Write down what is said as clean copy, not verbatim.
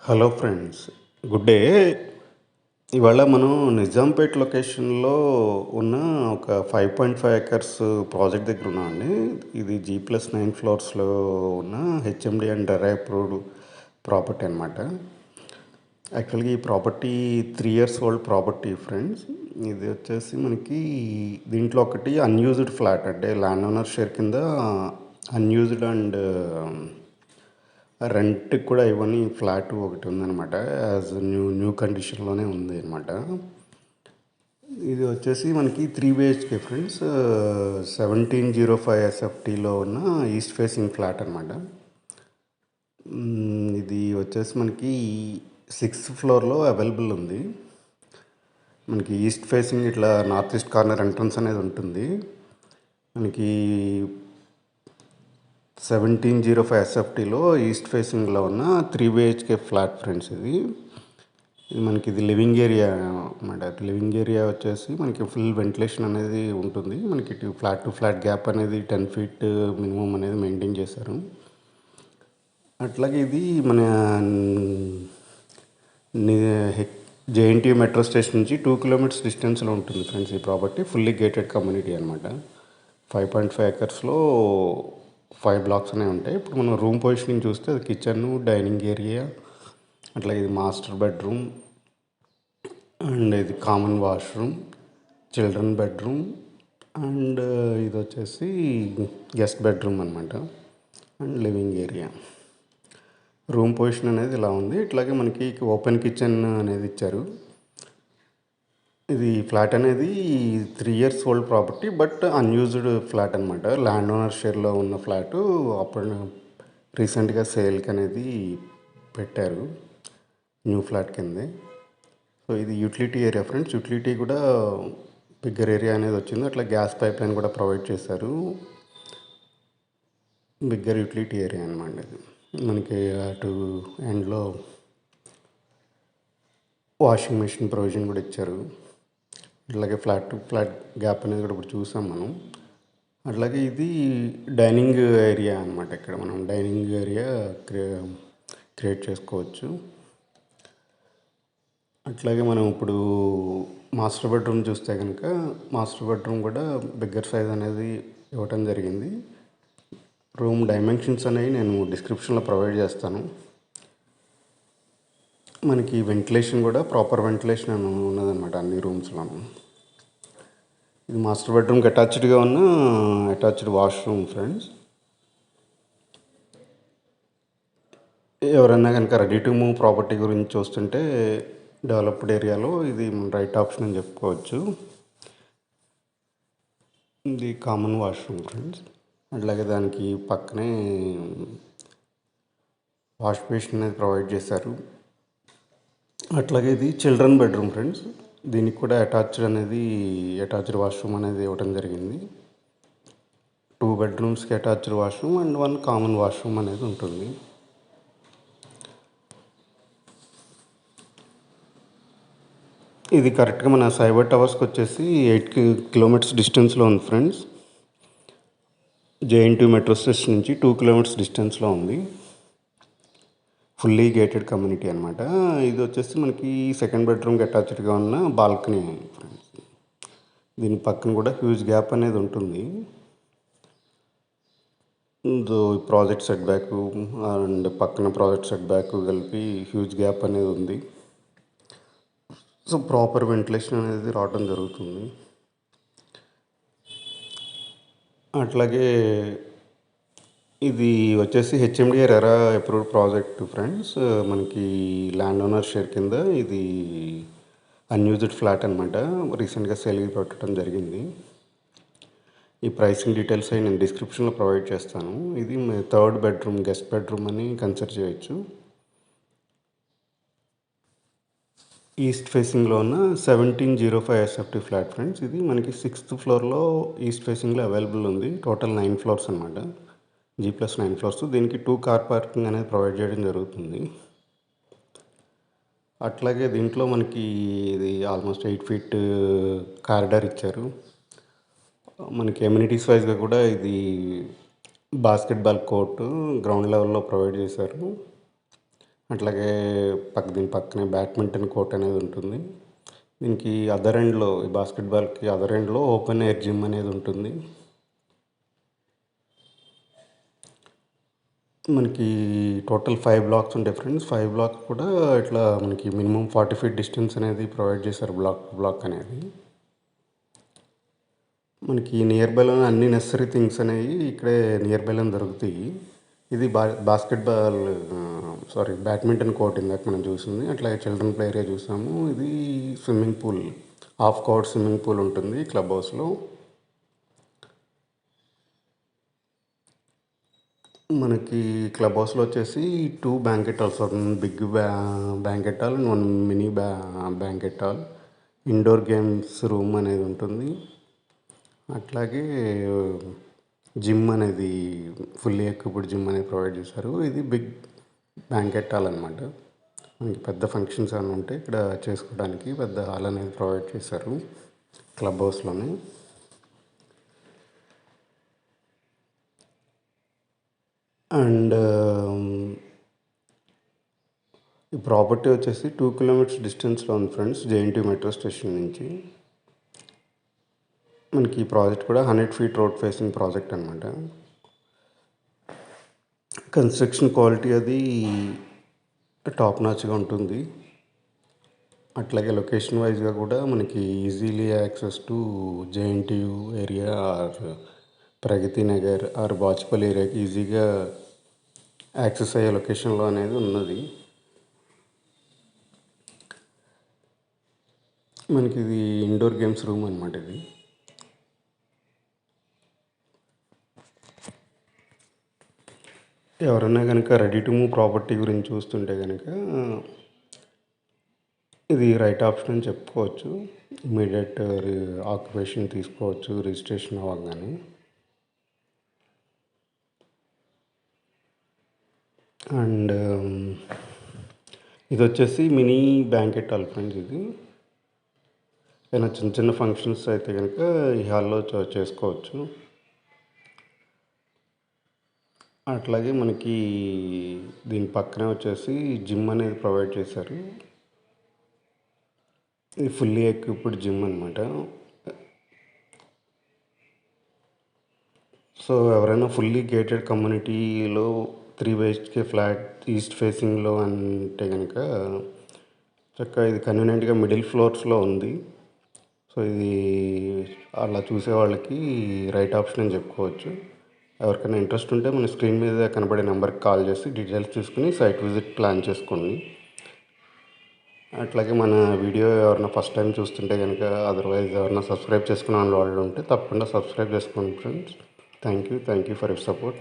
Hello friends, good day. ఇవాళ మనం నిజాంపేట్ లొకేషన్లో ఉన్న ఒక 5.5 ఎకర్స్ ప్రాజెక్ట్ దగ్గర ఉన్నామండి. ఇది G+9 ఫ్లోర్స్లో ఉన్న HMD and RERA approved property అనమాట. యాక్చువల్గా ఈ property 3 years old property friends. ఇది వచ్చేసి మనకి దీంట్లో ఒకటి అన్యూజ్డ్ ఫ్లాట్, అంటే ల్యాండ్ ఓనర్ షేర్ కింద అన్యూజ్డ్ అండ్ రెంట్కి కూడా ఇవ్వని ఫ్లాట్ ఒకటి ఉందన్నమాట. యాజ్ న్యూ న్యూ కండిషన్లోనే ఉంది అనమాట. ఇది వచ్చేసి మనకి 3 BHK ఫ్రెండ్స్, 1705 SFTలో ఉన్న ఈస్ట్ ఫేసింగ్ ఫ్లాట్ అనమాట. ఇది వచ్చేసి మనకి 6th ఫ్లోర్లో అవైలబుల్ ఉంది. మనకి ఈస్ట్ ఫేసింగ్ ఇట్లా నార్త్ ఈస్ట్ కార్నర్ ఎంట్రన్స్ అనేది ఉంటుంది. మనకి 1705 SFTలో ఈస్ట్ ఫేసింగ్లో ఉన్న 3 BHK ఫ్లాట్ ఫ్రెండ్స్. ఇది మనకి లివింగ్ ఏరియా అన్నమాట. లివింగ్ ఏరియా వచ్చేసి మనకి ఫుల్ వెంటిలేషన్ అనేది ఉంటుంది. మనకి ఫ్లాట్ టు ఫ్లాట్ గ్యాప్ అనేది 10 feet మినిమం అనేది మెయింటైన్ చేశారు. అట్లాగే ఇది మన జేఎన్టీయూ మెట్రో స్టేషన్ నుంచి 2 kilometers డిస్టెన్స్లో ఉంటుంది ఫ్రెండ్స్. ఈ ప్రాపర్టీ ఫుల్లీ గేటెడ్ కమ్యూనిటీ అనమాట. 5.5 ఎకర్స్లో 5 blocks అనేవి ఉంటాయి. ఇప్పుడు మనం రూమ్ పొజిషనింగ్ చూస్తే అది కిచెన్, డైనింగ్ ఏరియా, అట్లా ఇది మాస్టర్ బెడ్రూమ్, అండ్ ఇది common washroom, children bedroom, and ఇది వచ్చేసి గెస్ట్ బెడ్రూమ్ అనమాట, and living area. Room position అనేది ఇలా ఉంది. ఇట్లాగే మనకి ఓపెన్ కిచెన్ అనేది ఇచ్చారు. ఇది ఫ్లాట్ అనేది 3 years old property, but unused flat అనమాట. ల్యాండ్ ఓనర్ షేర్లో ఉన్న ఫ్లాటు అప్పుడు రీసెంట్గా సేల్కి అనేది పెట్టారు, న్యూ ఫ్లాట్ కిందే. సో ఇది యూటిలిటీ ఏరియా ఫ్రెండ్స్. యూటిలిటీ కూడా బిగ్గర్ ఏరియా అనేది వచ్చింది. అట్లా గ్యాస్ పైప్ లైన్ కూడా ప్రొవైడ్ చేశారు. బిగ్గర్ యూటిలిటీ ఏరియా అనమాట ఇది. మనకి అటు ఎండ్లో వాషింగ్ మెషిన్ ప్రొవిజన్ కూడా ఇచ్చారు. అట్లాగే ఫ్లాట్ టు ఫ్లాట్ గ్యాప్ అనేది కూడా ఇప్పుడు చూసాం మనం. అట్లాగే ఇది డైనింగ్ ఏరియా అనమాట. ఇక్కడ మనం డైనింగ్ ఏరియా క్రియేట్ చేసుకోవచ్చు. అట్లాగే మనం ఇప్పుడు మాస్టర్ బెడ్రూమ్ చూస్తే కనుక మాస్టర్ బెడ్రూమ్ కూడా బిగ్గర్ సైజ్ అనేది ఇవ్వటం జరిగింది. రూమ్ డైమెన్షన్స్ అనేవి నేను డిస్క్రిప్షన్లో ప్రొవైడ్ చేస్తాను. మనకి వెంటిలేషన్ కూడా ప్రాపర్ వెంటిలేషన్ ఉన్నదన్నమాట అన్ని రూమ్స్లోనూ. ఇది మాస్టర్ బెడ్రూమ్కి అటాచ్డ్గా ఉన్న అటాచ్డ్ వాష్రూమ్ ఫ్రెండ్స్. ఎవరైనా కనుక రెడీ టు మూవ్ ప్రాపర్టీ గురించి చూస్తుంటే డెవలప్డ్ ఏరియాలో ఇది రైట్ ఆప్షన్ అని చెప్పుకోవచ్చు. ఇది కామన్ వాష్రూమ్ ఫ్రెండ్స్. అట్లాగే దానికి పక్కనే వాష్ బేసిన్ అనేది ప్రొవైడ్ చేశారు. అట్లాగే ఇది చిల్డ్రన్ బెడ్రూమ్ ఫ్రెండ్స్. దీనికి కూడా అటాచ్డ్ వాష్రూమ్ అనేది ఇవ్వడం జరిగింది. 2 bedrooms attached washroom and 1 common washroom అనేది ఉంటుంది. ఇది కరెక్ట్గా మన సైబర్ టవర్స్కి వచ్చేసి 8 kilometers డిస్టెన్స్లో ఉంది ఫ్రెండ్స్. జేఎన్టీయూ మెట్రో స్టేషన్ నుంచి 2 kilometers డిస్టెన్స్లో ఉంది. ఫుల్లీ గేటెడ్ కమ్యూనిటీ అనమాట. ఇది వచ్చేసి మనకి సెకండ్ బెడ్రూమ్కి అటాచ్డ్గా ఉన్న బాల్కనీ ఫ్రెండ్స్. దీని పక్కన కూడా హ్యూజ్ గ్యాప్ అనేది ఉంటుంది. ప్రాజెక్ట్ సెట్ బ్యాక్ అండ్ పక్కన ప్రాజెక్ట్ సెట్ బ్యాక్ కలిపి హ్యూజ్ గ్యాప్ అనేది ఉంది. సో ప్రాపర్ వెంటిలేషన్ అనేది రావడం జరుగుతుంది. అట్లాగే ఇది వచ్చేసి HMD RERA approved project friends. మనకి ల్యాండ్ ఓనర్ షేర్ కింద ఇది అన్యూజ్డ్ ఫ్లాట్ అనమాట. రీసెంట్గా సేల్కి పెట్టడం జరిగింది. ఈ ప్రైసింగ్ డీటెయిల్స్ అవి నేను డిస్క్రిప్షన్లో ప్రొవైడ్ చేస్తాను. ఇది 3rd బెడ్రూమ్, గెస్ట్ బెడ్రూమ్ అని కన్సిడర్ చేయొచ్చు. ఈస్ట్ ఫేసింగ్లో ఉన్న 1705 SFT ఫ్లాట్ ఫ్రెండ్స్. ఇది మనకి 6th ఫ్లోర్లో ఈస్ట్ ఫేసింగ్లో అవైలబుల్ ఉంది. టోటల్ 9 floors అనమాట. G+9 floors. దీనికి 2 car పార్కింగ్ అనేది ప్రొవైడ్ చేయడం జరుగుతుంది. అట్లాగే దీంట్లో మనకి ఇది ఆల్మోస్ట్ 8 feet కారిడార్ ఇచ్చారు. మనకి ఎమ్యూనిటీస్ వైజ్గా కూడా ఇది బాస్కెట్బాల్ కోర్టు గ్రౌండ్ లెవెల్లో ప్రొవైడ్ చేశారు. అట్లాగే దీని పక్కనే బ్యాడ్మింటన్ కోర్ట్ అనేది ఉంటుంది. దీనికి అదర్ ఎండ్లో, ఈ బాస్కెట్బాల్కి అదర్ ఎండ్లో ఓపెన్ ఎయిర్ జిమ్ అనేది ఉంటుంది. మనకి టోటల్ 5 బ్లాక్స్ ఉంటాయి ఫ్రెండ్స్. 5 బ్లాక్స్ కూడా ఇట్లా మనకి మినిమం 40 ఫీట్ డిస్టెన్స్ అనేది ప్రొవైడ్ చేశారు బ్లాక్ అనేది. మనకి నియర్ బైలోనే అన్ని నెసరీ థింగ్స్ అనేవి ఇక్కడే నియర్ బైలోనే దొరుకుతాయి. ఇది బాస్కెట్బాల్ బ్యాడ్మింటన్ కోర్ట్ ఇందాక మనం చూసింది. అట్లాగే చిల్డ్రన్ ప్లే ఏరియా చూసాము. ఇది swimming pool, half covered swimming pool ఉంటుంది క్లబ్ హౌస్లో. మనకి క్లబ్ హౌస్లో వచ్చేసి 2 banquet halls, big banquet hall, 1 mini banquet hall, indoor games room అనేది ఉంటుంది. అట్లాగే జిమ్ అనేది ఫుల్లీ ఎక్విప్డ్ జిమ్ అనేది ప్రొవైడ్ చేశారు. ఇది బిగ్ బ్యాంకెట్ హాల్ అనమాట. మనకి పెద్ద ఫంక్షన్స్ అని ఉంటే ఇక్కడ చేసుకోవడానికి పెద్ద హాల్ అనేది ప్రొవైడ్ చేశారు క్లబ్ హౌస్లోనే. అండ్ ఈ ప్రాపర్టీ వచ్చేసి 2 కిలోమీటర్స్ డిస్టెన్స్లో ఉంది ఫ్రెండ్స్, జేఎన్టీ మెట్రో స్టేషన్ నుంచి. మనకి ఈ ప్రాజెక్ట్ కూడా 100 ఫీట్ రోడ్ ఫేసింగ్ ప్రాజెక్ట్ అనమాట. కన్స్ట్రక్షన్ క్వాలిటీ అది టాప్ నాచ్గా ఉంటుంది. అట్లాగే లొకేషన్ వైజ్గా కూడా మనకి easily access to JNTU area or Pragathi Nagar or Bachupally ఏరియాకి ఈజీగా యాక్సెస్ అయ్యే లొకేషన్లో అనేది ఉన్నది. మనకి ఇది ఇండోర్ గేమ్స్ రూమ్ అనమాట. ఇది ఎవరైనా కనుక రెడీ టు మూవ్ ప్రాపర్టీ గురించి చూస్తుంటే కనుక ఇది రైట్ ఆప్షన్ అని చెప్పుకోవచ్చు. ఇమీడియట్ ఆక్యుపేషన్ తీసుకోవచ్చు రిజిస్ట్రేషన్ అవ్వగానే. అండ్ ఇది వచ్చేసి మినీ బ్యాంకెట్ హాల్ ఫ్రెండ్స్. ఇది ఏదైనా చిన్న చిన్న ఫంక్షన్స్ అయితే కనుక ఈ హాల్లో చేసుకోవచ్చు. అట్లాగే మనకి దీని పక్కనే వచ్చేసి జిమ్ అనేది ప్రొవైడ్ చేశారు. ఇది ఫుల్లీ ఎక్విప్డ్ జిమ్ అనమాట. సో ఎవరైనా ఫుల్లీ గేటెడ్ కమ్యూనిటీలో 3 BHK ఫ్లాట్ ఈస్ట్ ఫేసింగ్లో అంటే కనుక చక్కగా ఇది కన్వీనియంట్గా మిడిల్ ఫ్లోర్స్లో ఉంది. సో ఇది అలా చూసే వాళ్ళకి రైట్ ఆప్షన్ అని చెప్పుకోవచ్చు. ఎవరికైనా ఇంట్రెస్ట్ ఉంటే మన స్క్రీన్ మీద కనబడే నెంబర్కి కాల్ చేసి డీటెయిల్స్ తీసుకుని సైట్ విజిట్ ప్లాన్ చేసుకోండి. అట్లాగే మన వీడియో ఎవరైనా ఫస్ట్ టైం చూస్తుంటే కనుక, అదర్వైజ్ ఎవరైనా సబ్స్క్రైబ్ చేసుకున్న వాళ్ళు ఉంటే తప్పకుండా సబ్స్క్రైబ్ చేసుకోండి friends. Thank you for your support.